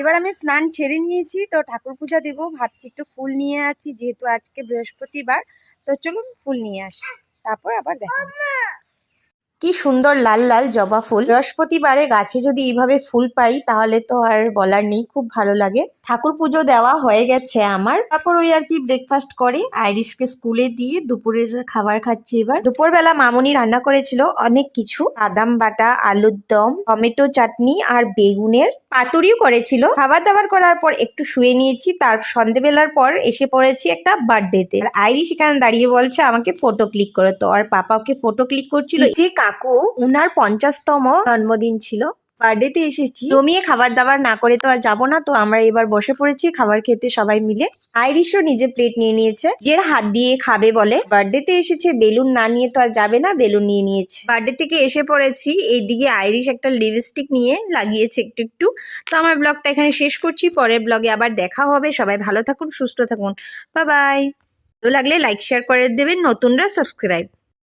এবার আমি স্নান ছেড়ে নিয়েছি, তো ঠাকুর পূজা দেবো ভাবছি। একটু ফুল নিয়ে আছি যেহেতু আজকে বৃহস্পতিবার, তো চলুন ফুল নিয়ে আসি, তারপর আবার দেখা হচ্ছে। কি সুন্দর লাল লাল জবা ফুল। বৃহস্পতিবারে গাছে যদি এইভাবে ফুল পাই তাহলে তো আর বলার নেই, খুব ভালো লাগে। ঠাকুর পুজো দেওয়া হয়ে গেছে আমার, তারপর ওই আর কি ব্রেকফাস্ট করে আইরিশকে স্কুলে দিয়ে দুপুরের খাবার খাচ্ছি। এবার দুপুরবেলা মামুনি রান্না করেছিল অনেক কিছু, বাদাম বাটা, আলুর দম, টমেটো চাটনি আর বেগুনের পাতুরিও করেছিল। খাবার দাবার করার পর একটু শুয়ে নিয়েছি, তার সন্ধেবেলার পর এসে পড়েছি একটা বার্থডেতে। আর আইরিশ এখানে দাঁড়িয়ে বলছে আমাকে ফটো ক্লিক করো, তো আর পাপা ওকে ফটো ক্লিক করছিল। যে কাকু উনার 50তম জন্মদিন ছিল, বার্থডেতে এসেছি, জমিয়ে খাবার দাবার না করে তো আর যাবো না, তো আমরা এবার বসে পড়েছি খাবার খেতে সবাই মিলে। আইরিশও নিজে প্লেট নিয়ে নিয়েছে, যে হাত দিয়ে খাবে বলে। বার্থডেতে এসেছে, বেলুন না নিয়ে তো আর যাবে না, বেলুন নিয়ে নিয়েছে। বার্থডে থেকে এসে পড়েছি, এইদিকে আইরিশ একটা লিপস্টিক নিয়ে লাগিয়েছে একটু একটু। তো আমার ব্লগটা এখানে শেষ করছি, পরের ব্লগে আবার দেখা হবে। সবাই ভালো থাকুন, সুস্থ থাকুন, বাই বাই। ভালো লাগলে লাইক শেয়ার করে দেবেন, নতুনরা সাবস্ক্রাইব।